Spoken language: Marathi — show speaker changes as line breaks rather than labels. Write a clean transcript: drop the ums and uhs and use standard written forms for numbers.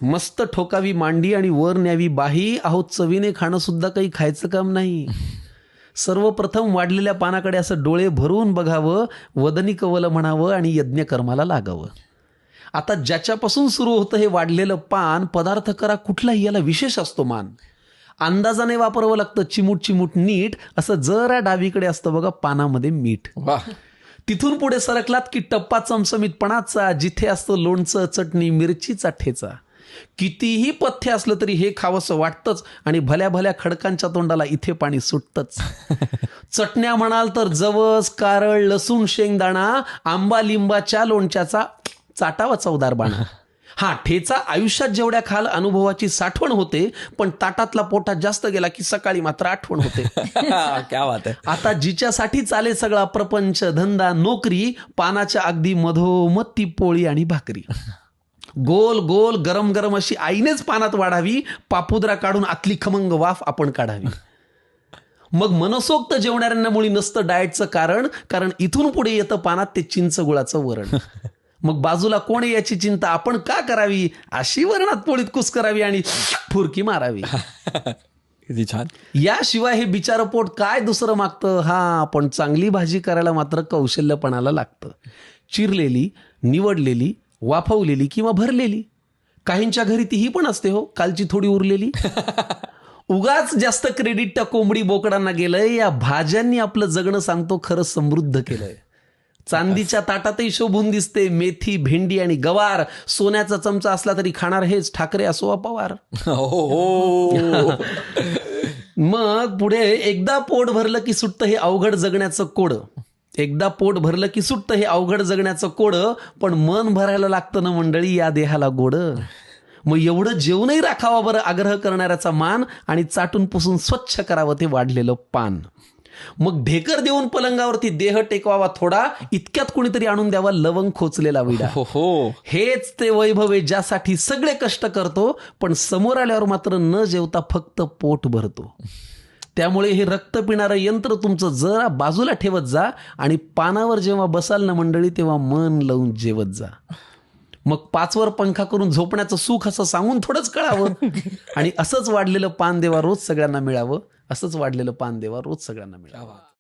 मस्त ठोकावी मांडी आणि वर न्यावी बाही, अहो चवीने खाणं सुद्धा काही खायचं काम नाही. सर्वप्रथम वाढलेल्या पानाकडे असं डोळे भरून बघावं, वदनी कवल म्हणावं आणि यज्ञकर्माला लागावं. आता ज्याच्यापासून सुरू होतं हे वाढलेलं पान, पदार्थ करा कुठलाही, याला विशेष असतो मान. अंदाजाने वापरावं लागतं, चिमूट चिमूट नीट. असं जरा डावीकडे असतं बघा पानामध्ये मीठ. तिथून पुढे सरकलात की टप्पा चमचमीतपणाचा, जिथे असतं लोणचं, चटणी, मिरचीचा ठेचा. कितीही पथ्य असलं तरी हे खावंसं वाटतंच आणि भल्या भल्या खडकांच्या तोंडाला इथे पाणी सुटतंच. चटण्या म्हणाल तर जवस, कारळ, लसूण, शेंगदाणा, आंबा लिंबाच्या लोणच्याचा चाटावा चवदार बाणा. हा ठेचा आयुष्यात जेवढ्या खाल अनुभवाची साठवण होते, पण ताटातला पोटात जास्त गेला की सकाळी मात्र आठवण होते.
क्या बात आहे.
आता जिच्यासाठी चाले सगळा प्रपंच, धंदा, नोकरी, पानाच्या अगदी मधोमध ती पोळी आणि भाकरी. गोल गोल गरम गरम अशी आईनेच पानात वाढावी, पापुद्रा काढून आतली खमंग वाफ आपण काढावी. मग मनसोक्त जेवणाऱ्यांना मुळी नसतं डाएटचं कारण इथून पुढे येतं पानात ते चिंच गुळाचं वरण. मग बाजूला कोण आहे याची चिंता आपण का करावी, अशी वरणात पोळीत कुस करावी आणि फुरकी मारावी.
किती छान.
याशिवाय हे बिचारं पोट काय दुसरं मागतं. हा पण चांगली भाजी करायला मात्र कौशल्यपणाला लागतं. चिरलेली, निवडलेली, वाफवलेली किंवा भरलेली. काहींच्या घरी तीही पण असते हो, कालची थोडी उरलेली. उगाच जास्त क्रेडिट त्या कोंबडी बोकडांना गेलंय. या भाज्यांनी आपलं जगणं सांगतो खरं समृद्ध केलंय. चांदीच्या ताटातही शोभून दिसते मेथी, भेंडी आणि गवार. सोन्याचा चमचा असला तरी खाणार हेच, ठाकरे असो वा पवार. मग पुढे एकदा पोट भरलं की सुटतं हे अवघड जगण्याचं कोड. एकदा पोट भरलं की सुटतं हे अवघड जगण्याचं कोड. पण मन भरायला लागतं ना मंडळी या देहाला गोड. मग एवढं जेवणही राखावा बरं आग्रह करणाऱ्याचा मान, आणि चाटून पुसून स्वच्छ करावं ते वाढलेलं पान. मग ढेकर देऊन पलंगावरती देह टेकवावा थोडा, इतक्यात कुणीतरी आणून द्यावा लवंग खोचलेला विडा. हेच ते वैभव आहे ज्यासाठी सगळे कष्ट करतो, पण समोर आल्यावर मात्र न जेवता फक्त पोट भरतो. त्यामुळे हे रक्त पिणारं यंत्र तुमचं जरा बाजूला ठेवत जा आणि पानावर जेव्हा बसाल ना मंडळी तेव्हा मन लावून जेवत जा. मग 5वर पंखा करून झोपण्याचं सुख असं सांगून थोडंच कळावं. आणि असंच वाढलेलं पान देवा रोज सगळ्यांना मिळावं. असंच वाढलेलं पान देवा रोज सगळ्यांना मिळावं.